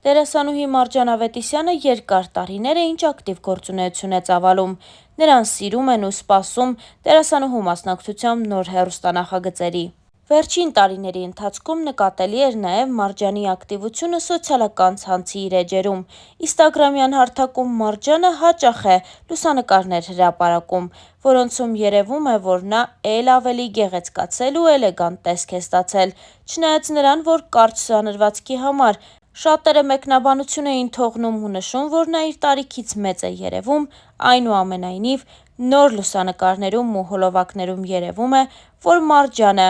Դերասանուհի Մարջան Ավետիսյանը երկար տարիներ է ինչ ակտիվ գործունեություն է ծավալում։ Նրան սիրում են ու սպասում դերասանուհու մասնակցությամբ նոր հեռուստանախագծերի։ Վերջին տարիների ընթացքում նկատելի էր նաև Մարջանի ակտիվությունը սոցիալական ցանցի իր էջերում։ Ինստագրամյան հարթակում Մարջանը հաճախ է լուսանկարներ հրապարակում, որոնցում երևում է, որ նա էլ ավելի գեղեցկացել ու էլեգանտ տեսք է ստացել, չնայած նրան, որ կարճ սանրվածքի համար շատերը մեկնաբանություն էին թողնում ու նշում, որ նա իր տարիքից մեծ է երևում, այնուամենայնիվ նոր լուսանկարներում ու հոլովակներում երևում է, որ Մարջանը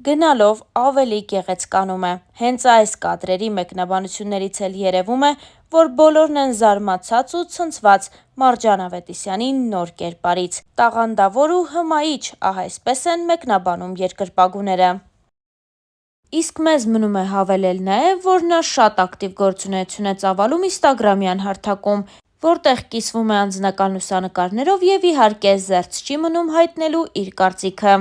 գնալով ավելի գեղեցկանում է։ Հենց այս կադրերի մեկնաբանություններից էլ երևում է, որ բոլորն են զարմացած ու ցնցված Մարջան Ավետիսյանի նոր կերպարից։ Տաղանդավոր ու հմայիչ, այսպես են մեկնաբանում երկրպագուները։ Իսկ մեզ մնում է հավելել նաև, որ նա շատ ակտիվ գործունեություն է ծավալում ինստագրամյան հարթակում, որտեղ կիսվում է անձնական լուսանկարներով և իհարկե զերծ չի մնում հայտնելու իր կարծիքը։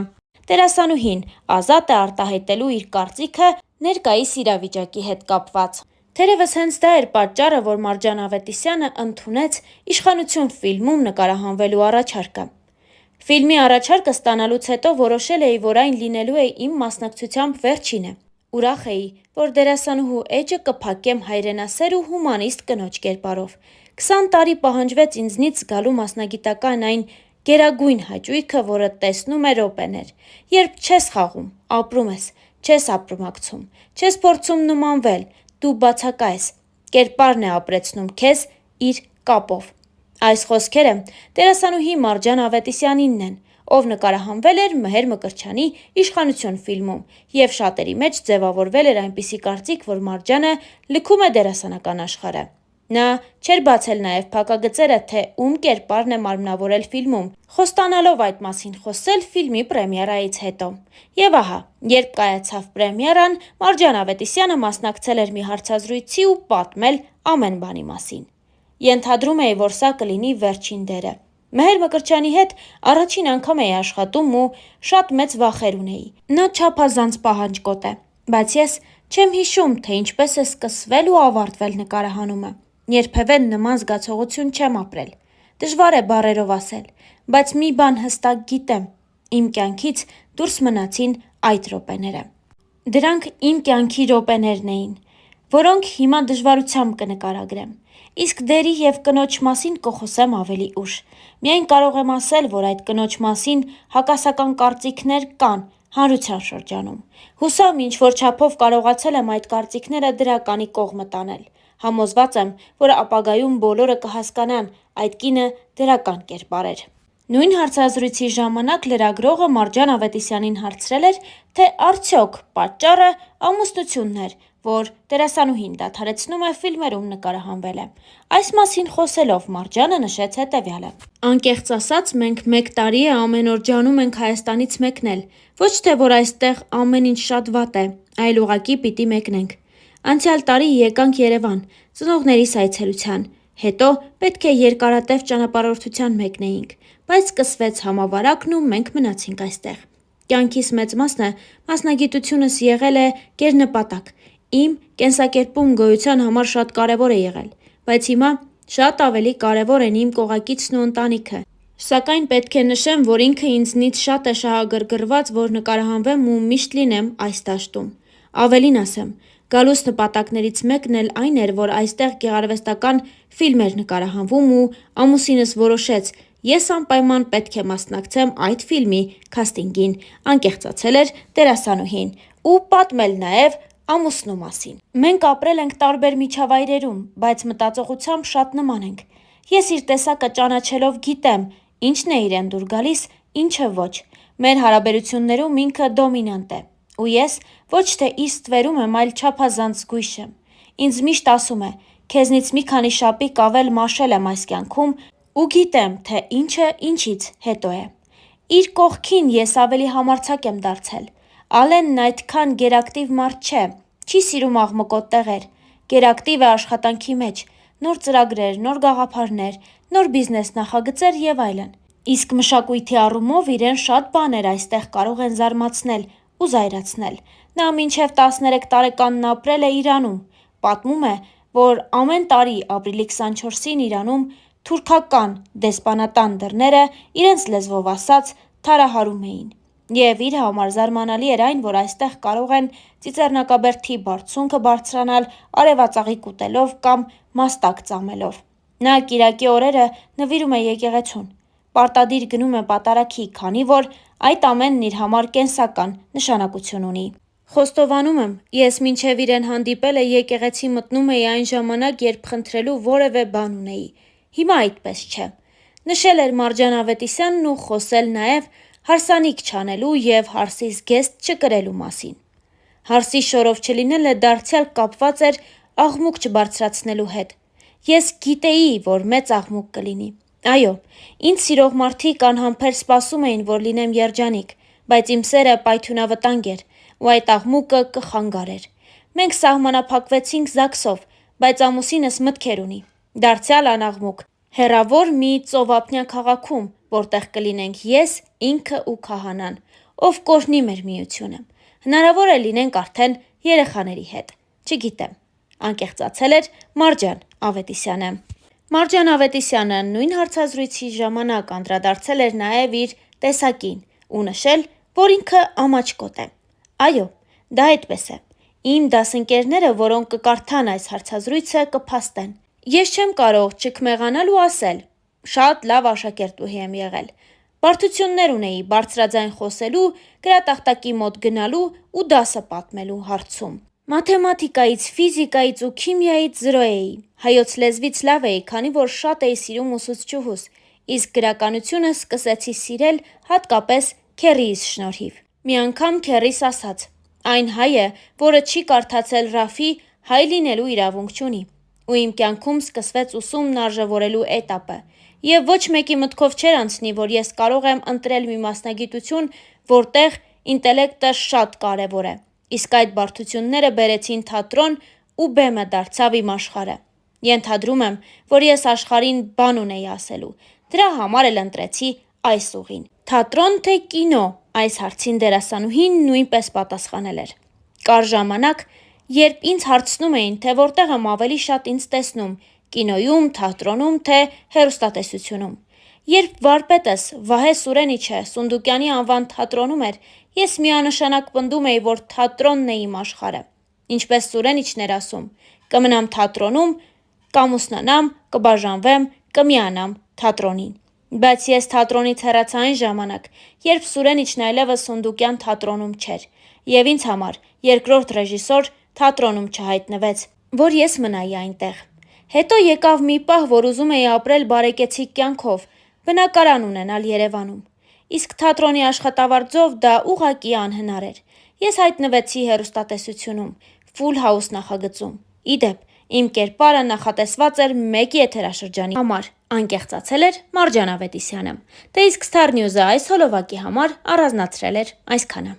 Դերասանուհին ազատ է արտահայտելու իր կարծիքը ներկայիս իրավիճակի հետ կապված։ Թերևս հենց դա էր պատճառը, որ Մարջան Ավետիսյանը ընդունեց «Իշխանություն» ֆիլմում նկարահանվելու առաջարկը։ Ֆիլմի առաջարկը ստանալուց հետո որոշել էի, որ այն լինելու է իմ մասնակցությամբ վերջինը։ Ուրախ էի, որ դերասանուհու էջը կփակեմ հայրենասեր ու հումանիստ կնոջ կերպարով։ 20 տարի պահանջվեց ինձնից զգալու մասնագիտական այն գերագույն հաճույքը, որը տեսնում է րոպեներ, երբ չես խաղում, ապրում ես, չես ապրումակցում, չես փորձում նմանվել, դու բացակա ես, կերպարն է ապրեցնում քեզ իր կապով։ Այս խոսքերը դերասանուհի Մարջան Ավետիսյանինն են, ով նկարահանվել էր Մհեր Մկրտչյանի «Իշխանություն» ֆիլմում, և շատերի մեջ ձևավորվել էր այնպիսի կարծիք, որ Մարջանը լքում է դերասանական աշխարհը։ Նա չէր բացել նաև փակագծերը, թե ում կերպարն է մարմնավորել ֆիլմում, խոստանալով այդ մասին խոսել ֆիլմի պրեմիերայից հետո։ Եվ ահա, երբ կայացավ պրեմիերան, Մարջան Ավետիսյանը մասնակցել էր մի հարցազրույցի ու պատմել ամեն բանի մասին։ Ենթադրում էի, որ սա կլինի վերջին դերը։ Մհեր Մկրտչյանի հետ առաջին անգամ էի աշխատում ու շատ մեծ վախեր ունեի։ Նա չափազանց պահանջկոտ է, բայց ես չեմ հիշում, թե ինչպես է սկսվել ու ավարտվել նկարահանումը։ Երբևէ նման զգացողություն չեմ ապրել։ Դժվար է բառերով ասել, բայց մի բան հստակ գիտեմ՝ իմ կյանքից դուրս մնացին այդ րոպեները։ Դրանք իմ կյանքի րոպեներն էին, որոնք հիմա դժվարությամբ կնկարագրեմ։ Իսկ դերի և կնոջ մասին կխոսեմ ավելի ուշ։ Միայն կարող եմ ասել, որ այդ կնոջ մասին հակասական կարծիքներ կան հանրության շրջանում։ Հուսամ, ինչ-որ չափով կարողացել եմ այդ կարծիքները դրականի կողմը տանել։ Համոզված եմ, որ ապագայում բոլորը կհասկանան՝ այդ կինը դրական կերպար էր։ Նույն հարցազրույցի ժամանակ լրագրողը Մարջան Ավետիսյանին հարցրել էր, թե արդյոք պատճառը ամուսնությունն էր, որ դերասանուհին դադարեցնում է ֆիլմերում նկարահանվելը։ Այս մասին խոսելով Մարջանը նշեց հետևյալը. «Անկեղծ ասած, մենք 1 տարի է ամեն օր ջանում ենք Հայաստանից մեկնել։ Ոչ թե որ այստեղ ամեն ինչ շատ վատ է, այլ ուղղակի պիտի մեկնենք։ Անցյալ տարի եկանք Երևան, ծնողներիս այցելության, հետո պետք է երկարատև ճանապարհորդության մեկնեինք, բայց սկսվեց համավարակն ու մենք մնացինք այստեղ։ Կյանքիս մեծ մասը մասնագիտությունս եղել է գերնպատակ, իմ կենսակերպում գոյության համար շատ կարևոր է եղել, բայց հիմա շատ ավելի կարևոր են իմ կողակիցն ու ընտանիքը։ Սակայն պետք է նշեմ, որ ինքը ինձնից շատ է շահագրգռված, որ նկարահանվեմ ու միշտ լինեմ այս դաշտում։ Ավելին ասեմ, գալուս նպատակներից մեկն էլ այն էր, որ այստեղ գեղարվեստական ֆիլմ էր նկարահանվում ու ամուսինս որոշեց՝ ես անպայման պետք է մասնակցեմ այդ ֆիլմի քաստինգին, անկեղծացել էր դերասանուհին ու պատմել նաև ամուսնու մասին։ Մենք ապրել ենք տարբեր միջավայրերում, բայց մտածողությամբ շատ նման ենք։ Ես իր տեսակը ճանաչելով գիտեմ՝ ինչն է իրեն դուր գալիս, ինչը ոչ։ Մեր հարաբերություններում ինքը դոմինանտ է, ու ես ոչ թե իր ստվերում եմ, այլ չափազանց զգույշ եմ։ Ինձ միշտ ասում է՝ քեզնից մի քանի շապիկ ավել մաշել եմ այս կյանքում ու գիտեմ, թե ինչը ինչից հետո է։ Իր կողքին ես ավելի համարձակ եմ դարձել։ Ալենն այդքան գերակտիվ մարդ չէ, չի սիրում աղմկոտ տեղեր, գերակտիվ է աշխատանքի մեջ, նոր ծրագրեր, նոր գաղափարներ, նոր բիզնես նախագծեր և այլն։ Իսկ մշակույթի առումով իրեն շատ բաներ այստեղ կարող են զարմացնել ու զայրացնել։ Նա մինչև 13 տարեկանն ապրել է Իրանում։ Պատմում է, որ ամեն տարի ապրիլի 24-ին Իրանում թուրքական դեսպանատան դռները իրենց լեզվով ասած թարահարում էին, և իր համար զարմանալի էր այն, որ այստեղ կարող են ծիծեռնակաբերդի բարձունքը բարձրանալ արևածաղիկ ուտելով կամ մաստակ ծամելով։ Նա կիրակի օրերը նվիրում է եկեղեցուն, պարտադիր գնում է պատարագի, քանի որ այդ ամենն իր համար կենսական նշանակություն ունի։ Խոստովանում եմ, ես մինչև իրեն հանդիպելը եկեղեցի մտնում էի այն ժամանակ, երբ խնդրելու որևէ բան ունեի, հիմա այդպես չէ, նշել էր Մարջան Ավետիսյանն ու խոսել նաև հարսանիք չանելու և հարսի զգեստ չկրելու մասին։ Հարսի շորով չլինելը դարձյալ կապված էր աղմուկ չբարձրացնելու հետ։ Ես գիտեի, որ մեծ աղմուկ կլինի։ Այո, ինձ սիրող մարդիկ անհամբեր սպասում էին, որ լինեմ երջանիկ, բայց իմ սերը պայթյունավտանգ էր, ու այդ աղմուկը կխանգարեր։ Մենք սահմանափակվեցինք ԶԱԳՍ-ով, բայց ամուսինս մտքեր ունի։ Դարձյալ անաղմուկ, հեռավոր մի ծովափնյա քաղաքում, որտեղ կլինենք ես, ինքը ու քահանան, ով կօրհնի մեր միությունը։ Հնարավոր է լինենք արդեն երեխաների հետ։ Չգիտեմ, անկեղծացել էր Մարջան Ավետիսյանը։ Մարջան Ավետիսյանը նույն հարցազրույցի ժամանակ անդրադարձել էր նաև իր տեսակին ու նշել, որ ինքը ամաչկոտ է։ Այո, դա այդպես է։ Իմ դասընկերները, որոնք կկարդան այս հարցազրույցը, կփաստեն։ Ես չեմ կարող չքմեղանալ ու ասել. շատ լավ աշակերտուհի եմ եղել։ Բարդություններ ունեի բարձրաձայն խոսելու, գրատախտակի մոտ գնալու ու դասը պատմելու հարցում։ Մաթեմատիկայից, ֆիզիկայից ու քիմիայից 0 էի, հայոց լեզվից լավ էի, քանի որ շատ էի սիրում ուսուցչուհուս, իսկ գրականությունը սկսեցի սիրել հատկապես քեռիիս շնորհիվ։ Մի անգամ քեռիս ասաց. այն հայը, որը չի կարդացել Ռաֆի, հայ լինելու իրավունք չունի, ու իմ կյանքում սկսվեց ուսումն արժևորելու էտապը, և ոչ մեկի մտքով չէր անցնի, որ ես կարող եմ ընտրել մի մասնագիտություն, որտեղ ինտելեկտը շատ կարևոր է, իսկ այդ բարդությունները բերեցին թատրոն ու բեմը դարձավ իմ աշխարհը։ Ենթադրում եմ, որ ես աշխարհին բան ունեի ասելու, դրա համար էլ ընտրեցի այս ուղին։ Թատրոն թե կինո, այս հարցին դերասանուհին նույնպես պատասխանել էր. կար ժամանակ, երբ ինձ հարցնում էին, թե որտեղ եմ ավելի շատ ինձ տեսնում՝ կինոյում, թատրոնում, թե հեռուստատեսությունում։ Երբ վարպետս Վահե Սուրենիչը Սունդուկյանի անվան թատրոնում էր, ես միանշանակ պնդում էի, որ թատրոնն է իմ աշխարհը։ Ինչպես Սուրենիչն էր ասում. կմնամ թատրոնում, կամուսնանամ, կբաժանվեմ, կմիանամ թատրոնին։ Բայց ես թատրոնից հեռացա այն ժամանակ, երբ Սուրենիչն այլևս Սունդուկյան թատրոնում չէր, և ինձ համար երկրորդ ռեժիսոր թատրոնում չհայտնվեց, որ ես մնայի այնտեղ։ Հետո եկավ մի պահ, որ ուզում էի ապրել բարեկեցիկ կյանքով, բնակարան ունենալ Երևանում։ Իսկ թատրոնի աշխատավարձով դա ուղղակի անհնար էր։ Ես հայտնվեցի հեռուստատեսությունում, Full House նախագծում։ Ի դեպ, իմ կերպարը նախատեսված էր 1 եթերաշրջանի համար, անկեղծացել էր Մարջան Ավետիսյանը։ Դե իսկ Star News-ը այս հոլովակի համար առանձնացրել էր այսքանը։